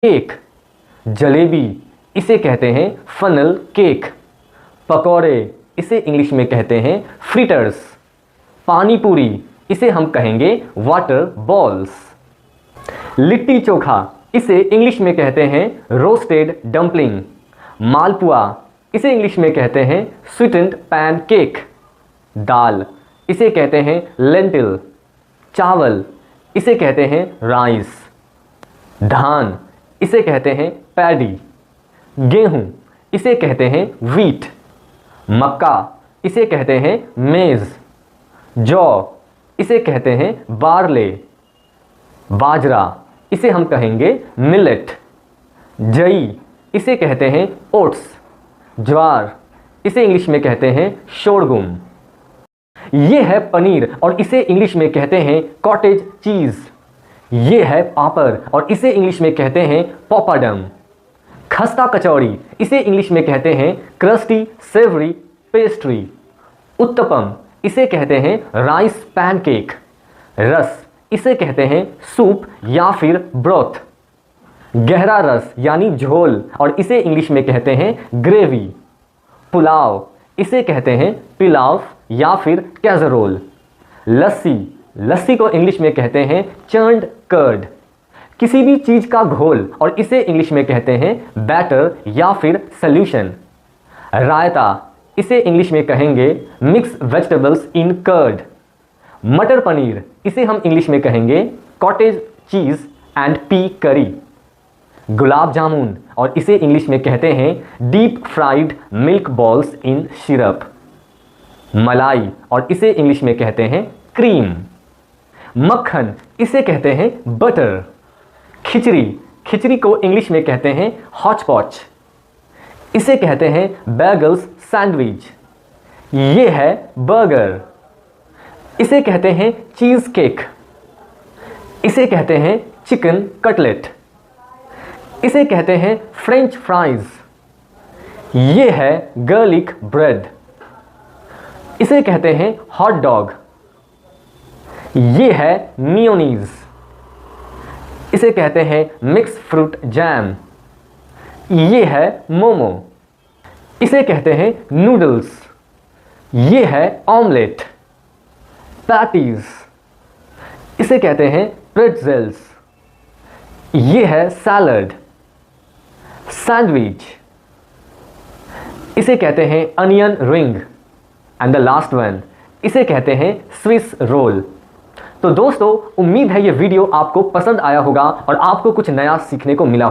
Cake, jalebi इसे कहते हैं फनल केक। पकौड़े इसे इंग्लिश में कहते हैं फ्रिटर्स। पानी पूरी इसे हम कहेंगे वाटर बॉल्स। लिट्टी चोखा इसे इंग्लिश में कहते हैं रोस्टेड डम्पलिंग। मालपुआ इसे इंग्लिश में कहते हैं स्वीटेंड पैन केक। दाल इसे कहते हैं लेंटिल। चावल इसे कहते हैं राइस। धान इसे कहते हैं पैडी। गेहूं इसे कहते हैं व्हीट। मक्का इसे कहते हैं मेज। जौ इसे कहते हैं बार्ले। बाजरा इसे हम कहेंगे मिलेट। जई इसे कहते हैं ओट्स। ज्वार इसे इंग्लिश में कहते हैं शोरगुम। ये है पनीर और इसे इंग्लिश में कहते हैं कॉटेज चीज़। ये है पापड़ और इसे इंग्लिश में कहते हैं पॉपाडम। खस्ता कचौड़ी इसे इंग्लिश में कहते हैं क्रस्टी सेवरी पेस्ट्री। उत्तपम इसे कहते हैं राइस पैनकेक। रस इसे कहते हैं सूप या फिर ब्रोथ। गहरा रस यानी झोल और इसे इंग्लिश में कहते हैं ग्रेवी। पुलाव इसे कहते हैं पिलाव या फिर कैसरोल। लस्सी को इंग्लिश में कहते हैं चर्न्ड कर्ड। किसी भी चीज़ का घोल और इसे इंग्लिश में कहते हैं बैटर या फिर सॉल्यूशन। रायता इसे इंग्लिश में कहेंगे मिक्स वेजिटेबल्स इन कर्ड। मटर पनीर इसे हम इंग्लिश में कहेंगे कॉटेज चीज़ एंड पी करी। गुलाब जामुन और इसे इंग्लिश में कहते हैं deep fried milk balls in syrup. मलाई और इसे इंग्लिश में कहते हैं क्रीम। मक्खन इसे कहते हैं बटर। खिचड़ी को इंग्लिश में कहते हैं हॉचपॉच। इसे कहते हैं बैगल्स सैंडविच। ये है बर्गर। इसे कहते हैं चीज़ केक। इसे कहते हैं चिकन कटलेट। इसे कहते हैं फ्रेंच फ्राइज। ये है गार्लिक ब्रेड। इसे कहते हैं हॉट डॉग। ये है मियोनीज। इसे कहते हैं मिक्स फ्रूट जैम। ये है मोमो। इसे कहते हैं नूडल्स। ये है ऑमलेट। पैटीज इसे कहते हैं प्रेट्जेल्स। ये है सैलड। सैंडविच इसे कहते हैं onion ring. And the last one इसे कहते हैं स्विस रोल। तो दोस्तों, उम्मीद है ये वीडियो आपको पसंद आया होगा और आपको कुछ नया सीखने को मिला होगा।